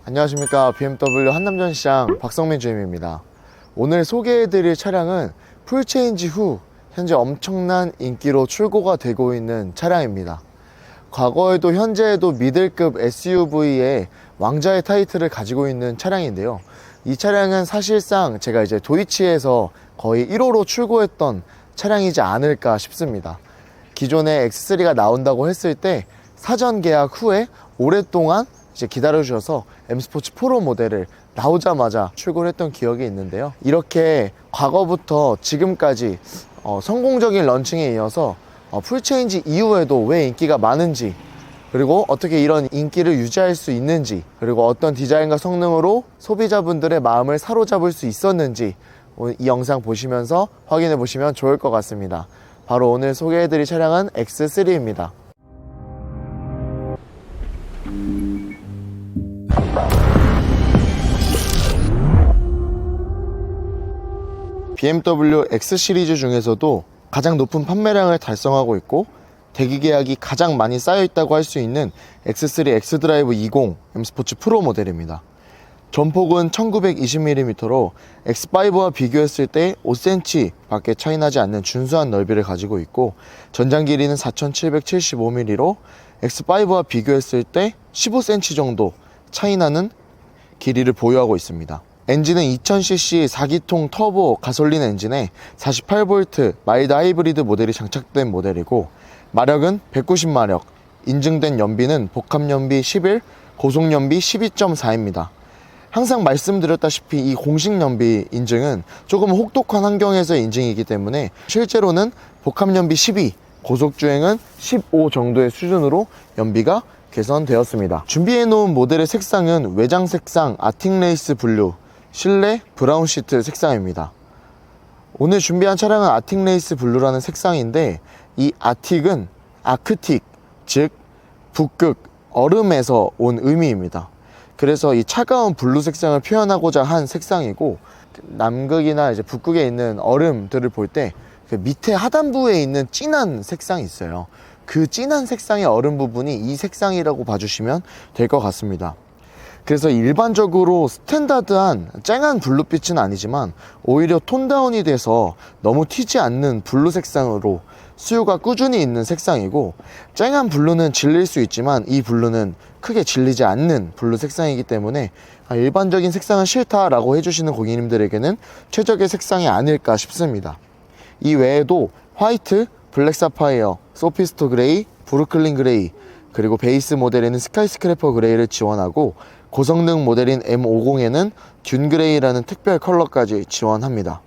안녕하십니까. BMW 한남전시장 박성민 주임입니다. 오늘 소개해드릴 차량은 풀체인지 후 현재 엄청난 인기로 출고가 되고 있는 차량입니다. 과거에도 현재에도 미들급 SUV의 왕자의 타이틀을 가지고 있는 차량인데요. 이 차량은 사실상 제가 이제 도이치에서 거의 1호로 출고했던 차량이지 않을까 싶습니다. 기존에 X3가 나온다고 했을 때 사전 계약 후에 오랫동안 이제 기다려주셔서 M스포츠 프로 모델을 나오자마자 출고를 했던 기억이 있는데요. 이렇게 과거부터 지금까지 성공적인 런칭에 이어서 풀체인지 이후에도 왜 인기가 많은지, 그리고 어떻게 이런 인기를 유지할 수 있는지, 그리고 어떤 디자인과 성능으로 소비자분들의 마음을 사로잡을 수 있었는지 이 영상 보시면서 확인해 보시면 좋을 것 같습니다. 바로 오늘 소개해드릴 차량은 X3입니다. BMW X 시리즈 중에서도 가장 높은 판매량을 달성하고 있고 대기 계약이 가장 많이 쌓여 있다고 할 수 있는 X3 X드라이브 20 M스포츠 프로 모델입니다. 전폭은 1920mm로 X5와 비교했을 때 5cm 밖에 차이 나지 않는 준수한 넓이를 가지고 있고, 전장 길이는 4775mm로 X5와 비교했을 때 15cm 정도 차이 나는 길이를 보유하고 있습니다. 엔진은 2000cc 4기통 터보 가솔린 엔진에 48V 마일드 하이브리드 모델이 장착된 모델이고, 마력은 190마력, 인증된 연비는 복합연비 11, 고속연비 12.4입니다. 항상 말씀드렸다시피 이 공식 연비 인증은 조금 혹독한 환경에서의 인증이기 때문에 실제로는 복합연비 12, 고속주행은 15 정도의 수준으로 연비가 개선되었습니다. 준비해놓은 모델의 색상은 외장 색상 아틱레이스 블루, 실내 브라운 시트 색상입니다. 오늘 준비한 차량은 아틱레이스 블루라는 색상인데, 이 아틱은 아크틱, 즉 북극, 얼음에서 온 의미입니다. 그래서 이 차가운 블루 색상을 표현하고자 한 색상이고, 남극이나 이제 북극에 있는 얼음들을 볼 때 그 밑에 하단부에 있는 진한 색상이 있어요. 그 진한 색상의 얼음 부분이 이 색상이라고 봐주시면 될 것 같습니다. 그래서 일반적으로 스탠다드한 쨍한 블루빛은 아니지만 오히려 톤다운이 돼서 너무 튀지 않는 블루 색상으로 수요가 꾸준히 있는 색상이고, 쨍한 블루는 질릴 수 있지만 이 블루는 크게 질리지 않는 블루 색상이기 때문에 일반적인 색상은 싫다라고 해주시는 고객님들에게는 최적의 색상이 아닐까 싶습니다. 이 외에도 화이트, 블랙 사파이어, 소피스토 그레이, 브루클린 그레이, 그리고 베이스 모델에는 스카이스크래퍼 그레이를 지원하고, 고성능 모델인 M50에는 듄 그레이라는 특별 컬러까지 지원합니다.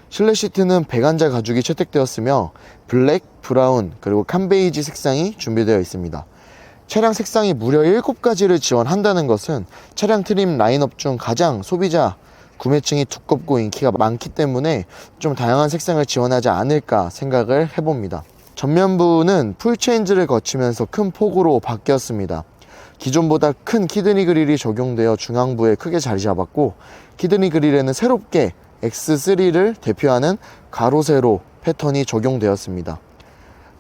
실내 시트는 배관자 가죽이 채택되었으며 블랙, 브라운, 그리고 캄베이지 색상이 준비되어 있습니다. 차량 색상이 무려 7가지를 지원한다는 것은 차량 트림 라인업 중 가장 소비자 구매층이 두껍고 인기가 많기 때문에 좀 다양한 색상을 지원하지 않을까 생각을 해봅니다. 전면부는 풀체인지를 거치면서 큰 폭으로 바뀌었습니다. 기존보다 큰 키드니 그릴이 적용되어 중앙부에 크게 자리 잡았고, 키드니 그릴에는 새롭게 X3를 대표하는 가로 세로 패턴이 적용되었습니다.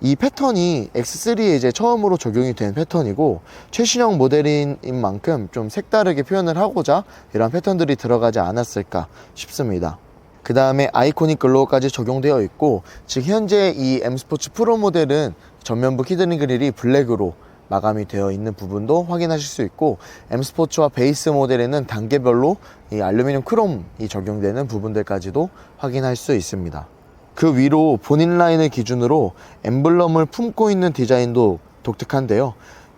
이 패턴이 X3에 이제 처음으로 적용이 된 패턴이고, 최신형 모델인 만큼 좀 색다르게 표현을 하고자 이런 패턴들이 들어가지 않았을까 싶습니다. 그 다음에 아이코닉 글로우까지 적용되어 있고, 즉 현재 이 M스포츠 프로 모델은 전면부 키드니 그릴이 블랙으로 마감이 되어 있는 부분도 확인하실 수 있고, M스포츠와 베이스 모델에는 단계별로 이 알루미늄 크롬이 적용되는 부분들까지도 확인할 수 있습니다. 그 위로 본인 라인을 기준으로 엠블럼을 품고 있는 디자인도 독특한데요.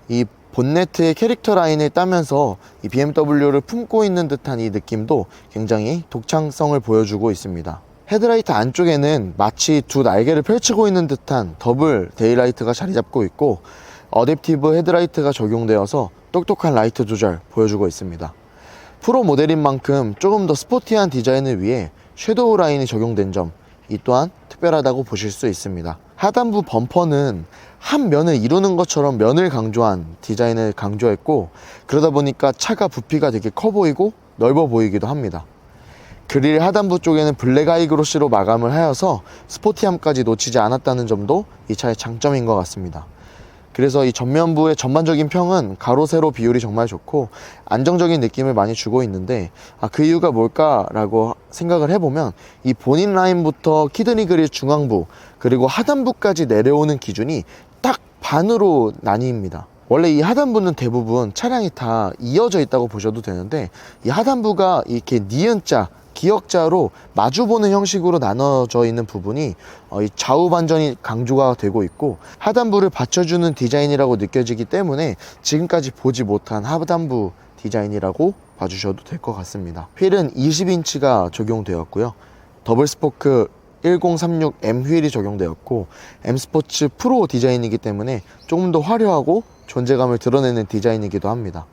이 본네트의 캐릭터 라인을 따면서 이 BMW를 품고 있는 듯한 이 느낌도 굉장히 독창성을 보여주고 있습니다. 헤드라이트 안쪽에는 마치 두 날개를 펼치고 있는 듯한 더블 데일라이트가 자리 잡고 있고, 어댑티브 헤드라이트가 적용되어서 똑똑한 라이트 조절 보여주고 있습니다. 프로 모델인 만큼 조금 더 스포티한 디자인을 위해 섀도우 라인이 적용된 점, 이 또한 특별하다고 보실 수 있습니다. 하단부 범퍼는 한 면을 이루는 것처럼 면을 강조한 디자인을 강조했고, 그러다 보니까 차가 부피가 되게 커 보이고 넓어 보이기도 합니다. 그릴 하단부 쪽에는 블랙 아이그로시로 마감을 하여서 스포티함까지 놓치지 않았다는 점도 이 차의 장점인 것 같습니다. 그래서 이 전면부의 전반적인 평은 가로 세로 비율이 정말 좋고 안정적인 느낌을 많이 주고 있는데, 그 이유가 뭘까라고 생각을 해보면 이 본인 라인부터 키드니 그릴 중앙부 그리고 하단부까지 내려오는 기준이 딱 반으로 나뉩니다. 원래 이 하단부는 대부분 차량이 다 이어져 있다고 보셔도 되는데, 이 하단부가 이렇게 니은자, 기역자로 마주보는 형식으로 나눠져 있는 부분이 이 좌우 반전이 강조가 되고 있고, 하단부를 받쳐주는 디자인이라고 느껴지기 때문에 지금까지 보지 못한 하단부 디자인이라고 봐주셔도 될 것 같습니다. 휠은 20인치가 적용되었고요. 더블 스포크 1036M 휠이 적용되었고, M 스포츠 프로 디자인이기 때문에 조금 더 화려하고 존재감을 드러내는 디자인이기도 합니다.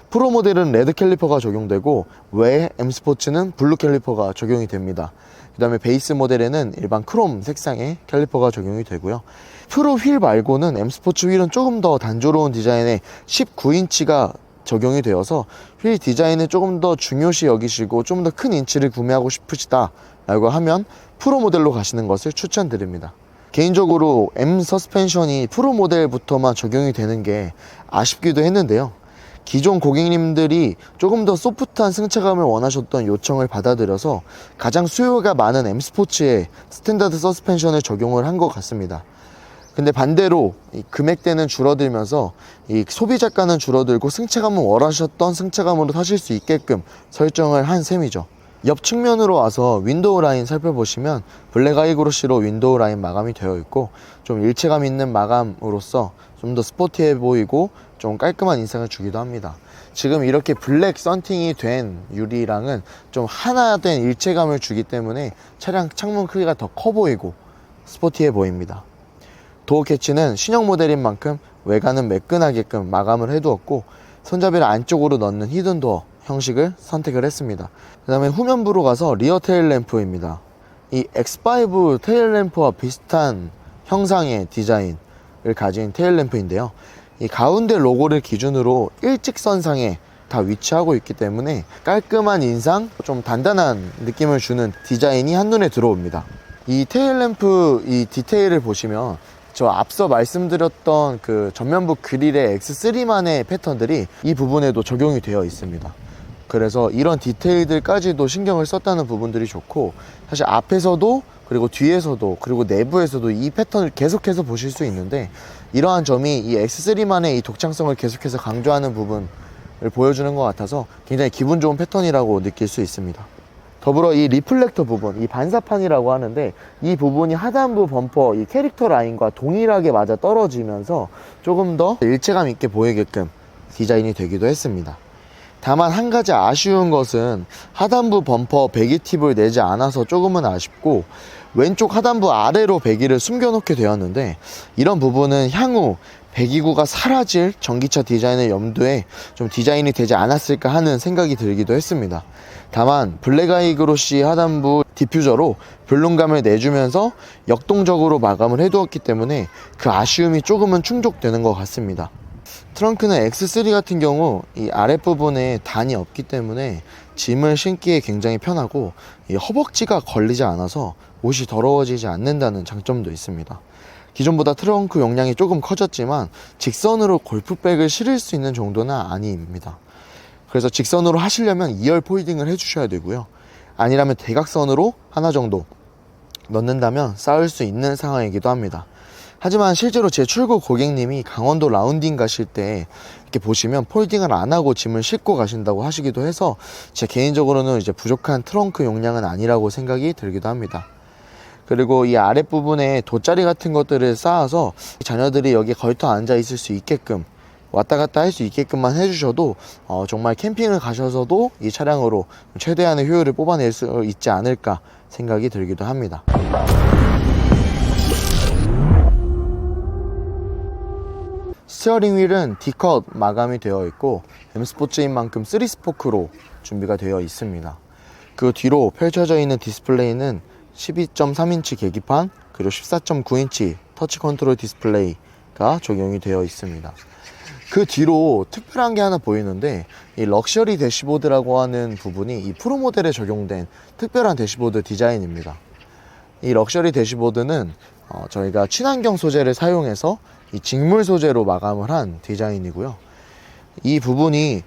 프로 모델은 레드 캘리퍼가 적용되고 외에 M 스포츠는 블루 캘리퍼가 적용이 됩니다. 그 다음에 베이스 모델에는 일반 크롬 색상의 캘리퍼가 적용이 되고요. 프로 휠 말고는 M 스포츠 휠은 조금 더 단조로운 디자인의 19인치가 적용이 되어서 휠 디자인을 조금 더 중요시 여기시고 좀 더 큰 인치를 구매하고 싶으시다 라고 하면 프로 모델로 가시는 것을 추천드립니다. 개인적으로 M 서스펜션이 프로 모델부터만 적용이 되는 게 아쉽기도 했는데요. 기존 고객님들이 조금 더 소프트한 승차감을 원하셨던 요청을 받아들여서 가장 수요가 많은 M 스포츠에 스탠다드 서스펜션을 적용을 한 것 같습니다. 근데 반대로 이 금액대는 줄어들면서 이 소비자가는 줄어들고 승차감은 원하셨던 승차감으로 타실 수 있게끔 설정을 한 셈이죠. 옆 측면으로 와서 윈도우 라인 살펴보시면 블랙 아이그로시로 윈도우 라인 마감이 되어 있고, 좀 일체감 있는 마감으로써 좀 더 스포티해 보이고 좀 깔끔한 인상을 주기도 합니다. 지금 이렇게 블랙 썬팅이 된 유리랑은 좀 하나 된 일체감을 주기 때문에 차량 창문 크기가 더 커 보이고 스포티해 보입니다. 도어 캐치는 신형 모델인 만큼 외관은 매끈하게끔 마감을 해두었고, 손잡이를 안쪽으로 넣는 히든 도어 형식을 선택을 했습니다. 그 다음에 후면부로 가서 리어 테일 램프입니다. 이 X5 테일 램프와 비슷한 형상의 디자인을 가진 테일 램프인데요. 이 가운데 로고를 기준으로 일직선상에 다 위치하고 있기 때문에 깔끔한 인상, 좀 단단한 느낌을 주는 디자인이 한눈에 들어옵니다. 이 테일 램프 이 디테일을 보시면 저 앞서 말씀드렸던 그 전면부 그릴의 X3만의 패턴들이 이 부분에도 적용이 되어 있습니다. 그래서 이런 디테일들까지도 신경을 썼다는 부분들이 좋고, 사실 앞에서도 그리고 뒤에서도 그리고 내부에서도 이 패턴을 계속해서 보실 수 있는데, 이러한 점이 이 X3만의 이 독창성을 계속해서 강조하는 부분을 보여주는 것 같아서 굉장히 기분 좋은 패턴이라고 느낄 수 있습니다. 더불어 이 리플렉터 부분, 이 반사판이라고 하는데, 이 부분이 하단부 범퍼 이 캐릭터 라인과 동일하게 맞아 떨어지면서 조금 더 일체감 있게 보이게끔 디자인이 되기도 했습니다. 다만 한 가지 아쉬운 것은 하단부 범퍼 배기 팁을 내지 않아서 조금은 아쉽고, 왼쪽 하단부 아래로 배기를 숨겨놓게 되었는데, 이런 부분은 향후 배기구가 사라질 전기차 디자인을 염두에 좀 디자인이 되지 않았을까 하는 생각이 들기도 했습니다. 다만 블랙 아이그로시 하단부 디퓨저로 볼륨감을 내주면서 역동적으로 마감을 해두었기 때문에 그 아쉬움이 조금은 충족되는 것 같습니다. 트렁크는 X3 같은 경우 이 아랫부분에 단이 없기 때문에 짐을 신기에 굉장히 편하고, 이 허벅지가 걸리지 않아서 옷이 더러워지지 않는다는 장점도 있습니다. 기존보다 트렁크 용량이 조금 커졌지만 직선으로 골프백을 실을 수 있는 정도는 아닙니다. 그래서 직선으로 하시려면 2열 폴딩을 해주셔야 되고요. 아니라면 대각선으로 하나 정도 넣는다면 쌓을 수 있는 상황이기도 합니다. 하지만 실제로 제 출고 고객님이 강원도 라운딩 가실 때 이렇게 보시면 폴딩을 안 하고 짐을 싣고 가신다고 하시기도 해서, 제 개인적으로는 이제 부족한 트렁크 용량은 아니라고 생각이 들기도 합니다. 그리고 이 아랫부분에 돗자리 같은 것들을 쌓아서 자녀들이 여기에 걸터 앉아 있을 수 있게끔 왔다 갔다 할 수 있게끔만 해주셔도 정말 캠핑을 가셔서도 이 차량으로 최대한의 효율을 뽑아낼 수 있지 않을까 생각이 들기도 합니다. 스티어링 휠은 D컷 마감이 되어 있고 M 스포츠인 만큼 3스포크로 준비가 되어 있습니다. 그 뒤로 펼쳐져 있는 디스플레이는 12.3인치 계기판 그리고 14.9인치 터치 컨트롤 디스플레이가 적용이 되어 있습니다. 그 뒤로 특별한 게 하나 보이는데, 이 럭셔리 대시보드라고 하는 부분이 이 프로 모델에 적용된 특별한 대시보드 디자인입니다. 이 럭셔리 대시보드는 저희가 친환경 소재를 사용해서 이 직물 소재로 마감을 한 디자인이고요. 이 부분이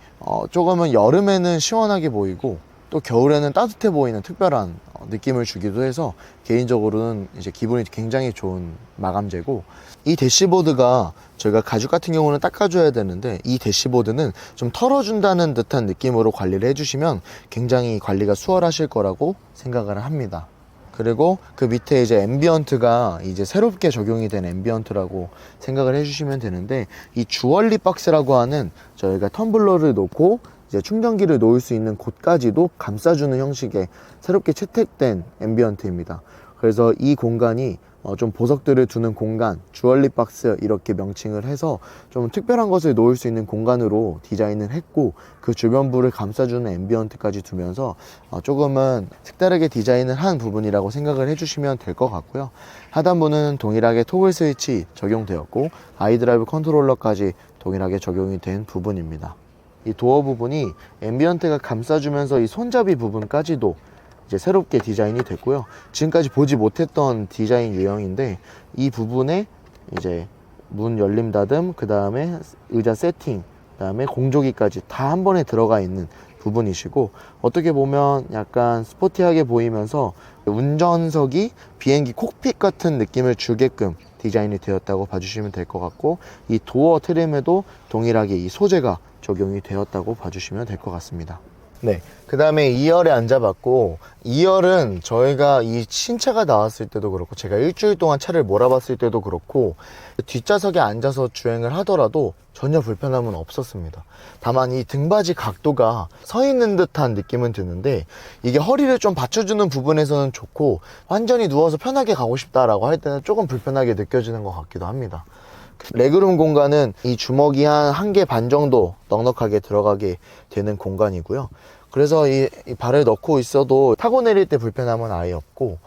조금은 여름에는 시원하게 보이고 또 겨울에는 따뜻해 보이는 특별한 느낌을 주기도 해서 개인적으로는 이제 기분이 굉장히 좋은 마감재고, 이 대시보드가 저희가 가죽 같은 경우는 닦아줘야 되는데 이 대시보드는 좀 털어준다는 듯한 느낌으로 관리를 해주시면 굉장히 관리가 수월하실 거라고 생각을 합니다. 그리고 그 밑에 이제 앰비언트가 이제 새롭게 적용이 된 앰비언트라고 생각을 해주시면 되는데, 이 주얼리 박스라고 하는 저희가 텀블러를 놓고 이제 충전기를 놓을 수 있는 곳까지도 감싸주는 형식의 새롭게 채택된 앰비언트입니다. 그래서 이 공간이 좀 보석들을 두는 공간, 주얼리 박스 이렇게 명칭을 해서 좀 특별한 것을 놓을 수 있는 공간으로 디자인을 했고, 그 주변부를 감싸주는 앰비언트까지 두면서 조금은 색다르게 디자인을 한 부분이라고 생각을 해주시면 될 것 같고요. 하단부는 동일하게 토글 스위치 적용되었고 아이드라이브 컨트롤러까지 동일하게 적용이 된 부분입니다. 이 도어 부분이 앰비언트가 감싸주면서 이 손잡이 부분까지도 이제 새롭게 디자인이 됐고요. 지금까지 보지 못했던 디자인 유형인데, 이 부분에 이제 문 열림 닫음, 그 다음에 의자 세팅, 그 다음에 공조기까지 다 한 번에 들어가 있는 부분이시고, 어떻게 보면 약간 스포티하게 보이면서 운전석이 비행기 콕핏 같은 느낌을 주게끔 디자인이 되었다고 봐주시면 될 것 같고, 이 도어 트림에도 동일하게 이 소재가 적용이 되었다고 봐주시면 될 것 같습니다. 네, 그 다음에 2열에 앉아봤고, 2열은 저희가 이 신차가 나왔을 때도 그렇고 제가 일주일 동안 차를 몰아봤을 때도 그렇고 뒷좌석에 앉아서 주행을 하더라도 전혀 불편함은 없었습니다. 다만 이 등받이 각도가 서 있는 듯한 느낌은 드는데, 이게 허리를 좀 받쳐주는 부분에서는 좋고 완전히 누워서 편하게 가고 싶다라고 할 때는 조금 불편하게 느껴지는 것 같기도 합니다. 레그룸 공간은 이 주먹이 한 1개 반 정도 넉넉하게 들어가게 되는 공간이고요. 그래서 이 발을 넣고 있어도 타고 내릴 때 불편함은 아예 없고,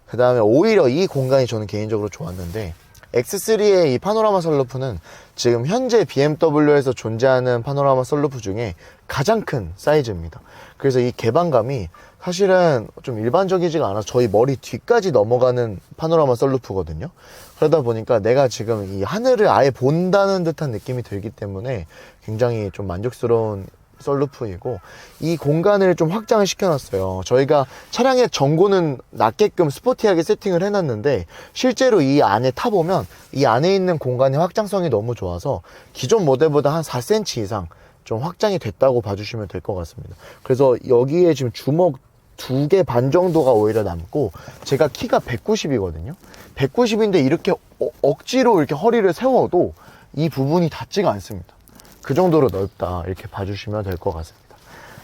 그 다음에 오히려 이 공간이 저는 개인적으로 좋았는데, X3의 이 파노라마 선루프는 지금 현재 BMW에서 존재하는 파노라마 선루프 중에 가장 큰 사이즈입니다. 그래서 이 개방감이 사실은 좀 일반적이지가 않아서 저희 머리 뒤까지 넘어가는 파노라마 선루프거든요. 그러다 보니까 내가 지금 이 하늘을 아예 본다는 듯한 느낌이 들기 때문에 굉장히 좀 만족스러운 선루프이고, 이 공간을 좀 확장을 시켜놨어요. 저희가 차량의 전고는 낮게끔 스포티하게 세팅을 해놨는데 실제로 이 안에 타보면 이 안에 있는 공간의 확장성이 너무 좋아서 기존 모델보다 한 4cm 이상 좀 확장이 됐다고 봐주시면 될 것 같습니다. 그래서 여기에 지금 주먹 2개 반 정도가 오히려 남고, 제가 키가 190이거든요 190인데 이렇게 억지로 이렇게 허리를 세워도 이 부분이 닿지가 않습니다. 그 정도로 넓다 이렇게 봐주시면 될 것 같습니다.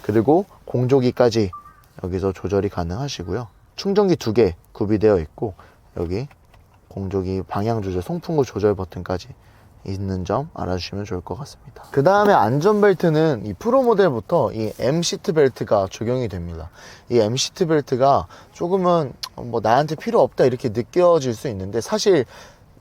그리고 공조기까지 여기서 조절이 가능하시고요. 충전기 2개 구비되어 있고, 여기 공조기 방향 조절, 송풍구 조절 버튼까지 있는 점 알아주시면 좋을 것 같습니다. 그 다음에 안전벨트는 이 프로 모델부터 이 M 시트 벨트가 적용이 됩니다. 이 M 시트 벨트가 조금은 뭐 나한테 필요 없다 이렇게 느껴질 수 있는데, 사실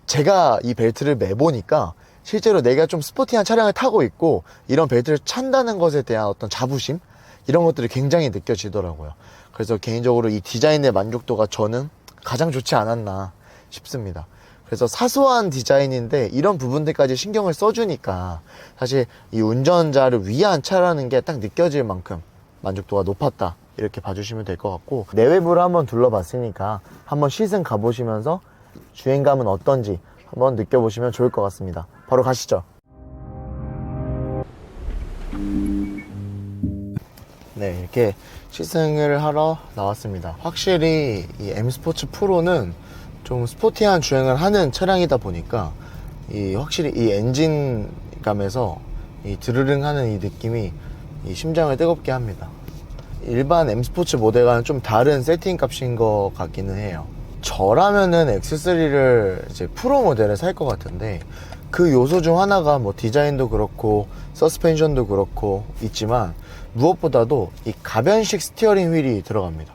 제가 이 벨트를 매보니까 실제로 내가 좀 스포티한 차량을 타고 있고 이런 벨트를 찬다는 것에 대한 어떤 자부심, 이런 것들이 굉장히 느껴지더라고요. 그래서 개인적으로 이 디자인의 만족도가 저는 가장 좋지 않았나 싶습니다. 그래서 사소한 디자인인데 이런 부분들까지 신경을 써주니까 사실 이 운전자를 위한 차라는 게 딱 느껴질 만큼 만족도가 높았다 이렇게 봐주시면 될 것 같고, 내외부를 한번 둘러봤으니까 한번 시승 가보시면서 주행감은 어떤지 한번 느껴보시면 좋을 것 같습니다. 바로 가시죠. 네, 이렇게 시승을 하러 나왔습니다. 확실히 이 M 스포츠 프로는 좀 스포티한 주행을 하는 차량이다 보니까 확실히 이 엔진감에서 이 드르릉 하는 이 느낌이 이 심장을 뜨겁게 합니다. 일반 M 스포츠 모델과는 좀 다른 세팅 값인 것 같기는 해요. 저라면은 X3를 이제 프로 모델을 살 것 같은데, 그 요소 중 하나가 뭐 디자인도 그렇고 서스펜션도 그렇고 있지만 무엇보다도 이 가변식 스티어링 휠이 들어갑니다.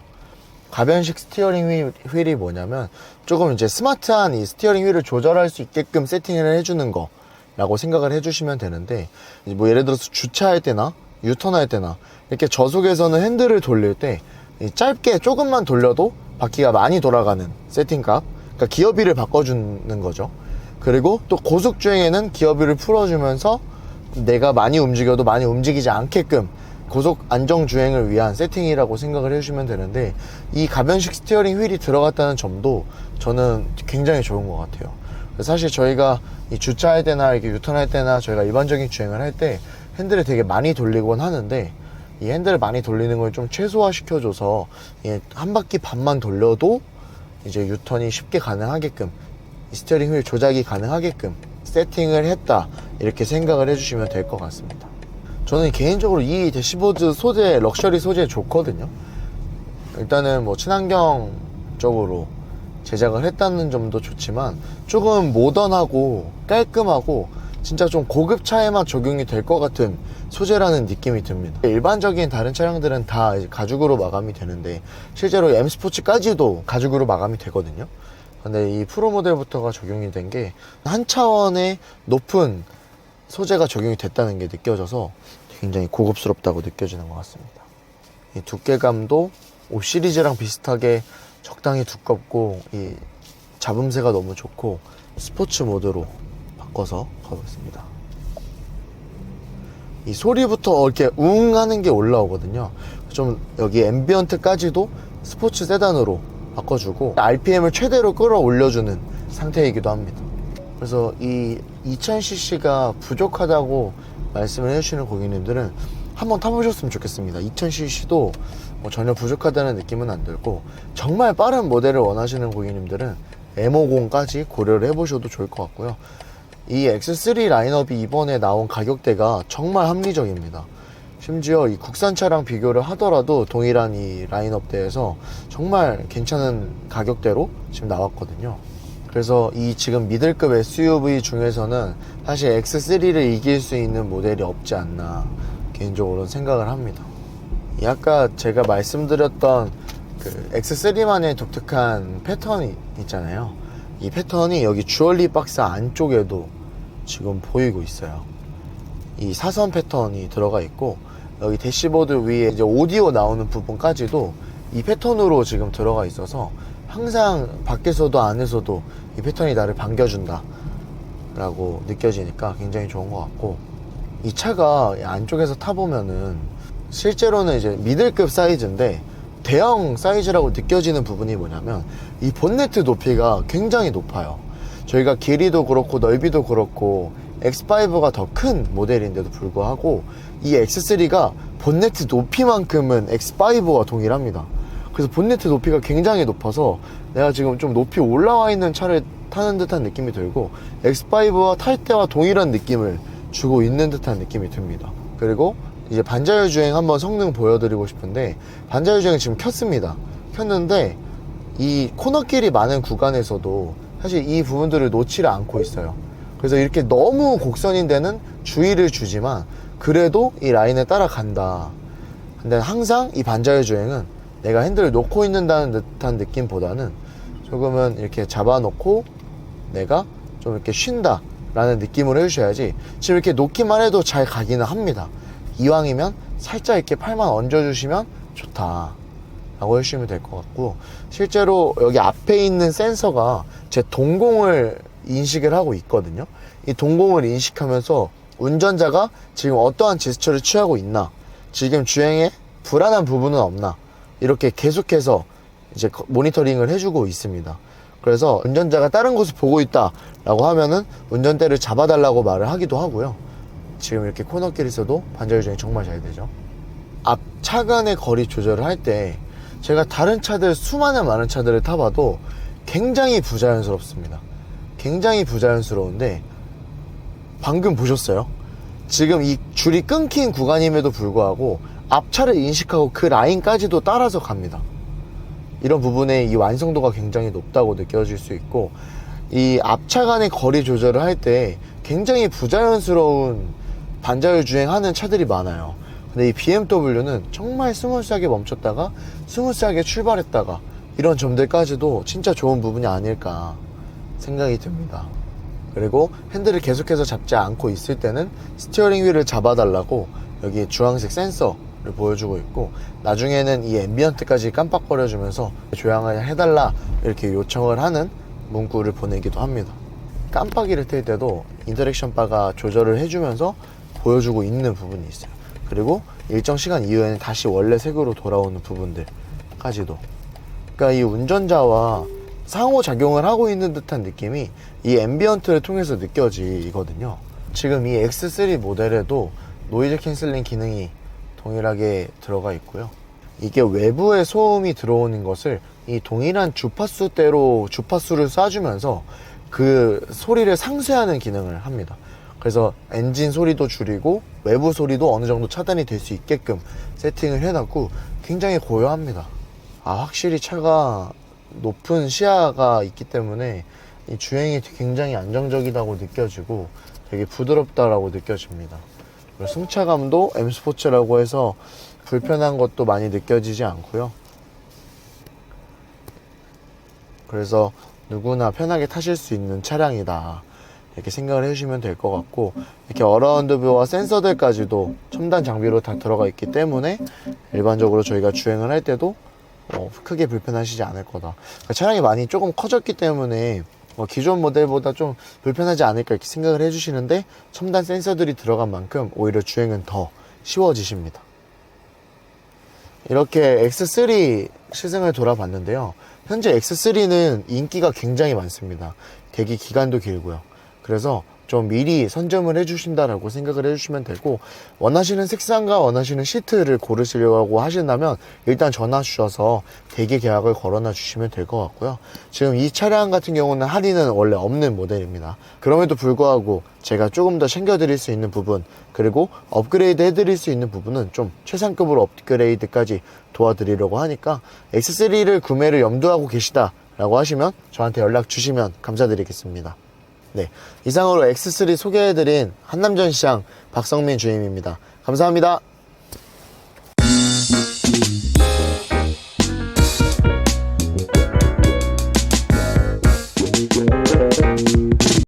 가변식 스티어링 휠이 뭐냐면 조금 이제 스마트한 이 스티어링 휠을 조절할 수 있게끔 세팅을 해주는 거 라고 생각을 해주시면 되는데, 뭐 예를 들어서 주차할 때나 유턴할 때나 이렇게 저속에서는 핸들을 돌릴 때 짧게 조금만 돌려도 바퀴가 많이 돌아가는 세팅값, 그러니까 기어비를 바꿔주는 거죠. 그리고 또 고속주행에는 기어뷰를 풀어주면서 내가 많이 움직여도 많이 움직이지 않게끔 고속 안정주행을 위한 세팅이라고 생각을 해주시면 되는데, 이 가변식 스티어링 휠이 들어갔다는 점도 저는 굉장히 좋은 것 같아요. 사실 저희가 이 주차할 때나 이렇게 유턴할 때나 저희가 일반적인 주행을 할 때 핸들을 되게 많이 돌리곤 하는데, 이 핸들을 많이 돌리는 걸 좀 최소화 시켜줘서 한 바퀴 반만 돌려도 이제 유턴이 쉽게 가능하게끔, 이 스티어링 휠 조작이 가능하게끔 세팅을 했다, 이렇게 생각을 해주시면 될 것 같습니다. 저는 개인적으로 이 대시보드 소재, 럭셔리 소재 좋거든요. 일단은 뭐 친환경적으로 제작을 했다는 점도 좋지만, 조금 모던하고 깔끔하고 진짜 좀 고급 차에만 적용이 될 것 같은 소재라는 느낌이 듭니다. 일반적인 다른 차량들은 다 가죽으로 마감이 되는데, 실제로 M 스포츠까지도 가죽으로 마감이 되거든요. 근데 이 프로 모델부터가 적용이 된 게 한 차원의 높은 소재가 적용이 됐다는 게 느껴져서 굉장히 고급스럽다고 느껴지는 것 같습니다. 이 두께감도 5 시리즈랑 비슷하게 적당히 두껍고, 이 잡음새가 너무 좋고, 스포츠 모드로 바꿔서 가보겠습니다. 이 소리부터 이렇게 웅 하는 게 올라오거든요. 좀 여기 앰비언트까지도 스포츠 세단으로 바꿔주고, RPM을 최대로 끌어올려주는 상태이기도 합니다. 그래서 이 2000cc가 부족하다고 말씀을 해주시는 고객님들은 한번 타보셨으면 좋겠습니다. 2000cc도 전혀 부족하다는 느낌은 안 들고, 정말 빠른 모델을 원하시는 고객님들은 M50까지 고려를 해보셔도 좋을 것 같고요. 이 X3 라인업이 이번에 나온 가격대가 정말 합리적입니다. 심지어 이 국산차랑 비교를 하더라도 동일한 이 라인업대에서 정말 괜찮은 가격대로 지금 나왔거든요. 그래서 이 지금 미들급 SUV 중에서는 사실 X3를 이길 수 있는 모델이 없지 않나 개인적으로는 생각을 합니다. 아까 제가 말씀드렸던 그 X3만의 독특한 패턴이 있잖아요. 이 패턴이 여기 주얼리 박스 안쪽에도 지금 보이고 있어요. 이 사선 패턴이 들어가 있고, 여기 대시보드 위에 이제 오디오 나오는 부분까지도 이 패턴으로 지금 들어가 있어서 항상 밖에서도 안에서도 이 패턴이 나를 반겨준다 라고 느껴지니까 굉장히 좋은 것 같고, 이 차가 안쪽에서 타보면은 실제로는 이제 미들급 사이즈인데 대형 사이즈라고 느껴지는 부분이 뭐냐면, 이 본네트 높이가 굉장히 높아요. 저희가 길이도 그렇고 넓이도 그렇고 X5가 더 큰 모델인데도 불구하고 이 X3가 본네트 높이만큼은 X5와 동일합니다. 그래서 본네트 높이가 굉장히 높아서 내가 지금 좀 높이 올라와 있는 차를 타는 듯한 느낌이 들고, X5와 탈 때와 동일한 느낌을 주고 있는 듯한 느낌이 듭니다. 그리고 이제 반자율 주행 한번 성능 보여드리고 싶은데, 반자율 주행 지금 켰습니다. 켰는데 이 코너길이 많은 구간에서도 사실 이 부분들을 놓지를 않고 있어요. 그래서 이렇게 너무 곡선인 데는 주의를 주지만 그래도 이 라인에 따라간다. 근데 항상 이 반자율 주행은 내가 핸들을 놓고 있는다는 듯한 느낌보다는 조금은 이렇게 잡아놓고 내가 좀 이렇게 쉰다 라는 느낌으로 해주셔야지, 지금 이렇게 놓기만 해도 잘 가기는 합니다. 이왕이면 살짝 이렇게 팔만 얹어주시면 좋다 라고 해주시면 될 것 같고, 실제로 여기 앞에 있는 센서가 제 동공을 인식을 하고 있거든요. 이 동공을 인식하면서 운전자가 지금 어떠한 제스처를 취하고 있나, 지금 주행에 불안한 부분은 없나, 이렇게 계속해서 이제 모니터링을 해주고 있습니다. 그래서 운전자가 다른 곳을 보고 있다 라고 하면은 운전대를 잡아달라고 말을 하기도 하고요. 지금 이렇게 코너길에서도 반자율 주행이 정말 잘 되죠. 앞 차 간의 거리 조절을 할 때 제가 다른 차들, 수많은 많은 차들을 타봐도 굉장히 부자연스럽습니다. 굉장히 부자연스러운데, 방금 보셨어요? 지금 이 줄이 끊긴 구간임에도 불구하고 앞차를 인식하고 그 라인까지도 따라서 갑니다. 이런 부분에 이 완성도가 굉장히 높다고 느껴질 수 있고, 이 앞차 간의 거리 조절을 할 때 굉장히 부자연스러운 반자율 주행하는 차들이 많아요. 근데 이 BMW는 정말 스무스하게 멈췄다가 스무스하게 출발했다가 이런 점들까지도 진짜 좋은 부분이 아닐까 생각이 듭니다. 그리고 핸들을 계속해서 잡지 않고 있을 때는 스티어링 휠을 잡아달라고 여기 주황색 센서를 보여주고 있고, 나중에는 이 앰비언트까지 깜빡거려주면서 조향을 해달라 이렇게 요청을 하는 문구를 보내기도 합니다. 깜빡이를 켤 때도 인터랙션 바가 조절을 해주면서 보여주고 있는 부분이 있어요. 그리고 일정 시간 이후에는 다시 원래 색으로 돌아오는 부분들까지도. 그러니까 이 운전자와 상호작용을 하고 있는 듯한 느낌이 이 앰비언트를 통해서 느껴지거든요. 지금 이 X3 모델에도 노이즈 캔슬링 기능이 동일하게 들어가 있고요. 이게 외부의 소음이 들어오는 것을 이 동일한 주파수대로 주파수를 쏴주면서 그 소리를 상쇄하는 기능을 합니다. 그래서 엔진 소리도 줄이고 외부 소리도 어느 정도 차단이 될 수 있게끔 세팅을 해놨고 굉장히 고요합니다. 확실히 차가 높은 시야가 있기 때문에 이 주행이 굉장히 안정적이라고 느껴지고 되게 부드럽다라고 느껴집니다. 그리고 승차감도 M 스포츠라고 해서 불편한 것도 많이 느껴지지 않고요. 그래서 누구나 편하게 타실 수 있는 차량이다, 이렇게 생각을 해주시면 될 것 같고, 이렇게 어라운드 뷰와 센서들까지도 첨단 장비로 다 들어가 있기 때문에 일반적으로 저희가 주행을 할 때도 크게 불편하시지 않을 거다. 그러니까 차량이 많이 조금 커졌기 때문에 기존 모델보다 좀 불편하지 않을까 이렇게 생각을 해주시는데, 첨단 센서들이 들어간 만큼 오히려 주행은 더 쉬워지십니다. 이렇게 X3 시승을 돌아봤는데요. 현재 X3는 인기가 굉장히 많습니다. 대기 기간도 길고요. 그래서 좀 미리 선점을 해주신다라고 생각을 해주시면 되고, 원하시는 색상과 원하시는 시트를 고르시려고 하신다면 일단 전화 주셔서 대기 계약을 걸어놔 주시면 될 것 같고요. 지금 이 차량 같은 경우는 할인은 원래 없는 모델입니다. 그럼에도 불구하고 제가 조금 더 챙겨드릴 수 있는 부분, 그리고 업그레이드 해드릴 수 있는 부분은 좀 최상급으로 업그레이드까지 도와드리려고 하니까 X3를 구매를 염두하고 계시다라고 하시면 저한테 연락 주시면 감사드리겠습니다. 네, 이상으로 X3 소개해드린 한남전시장 박성민 주임입니다. 감사합니다.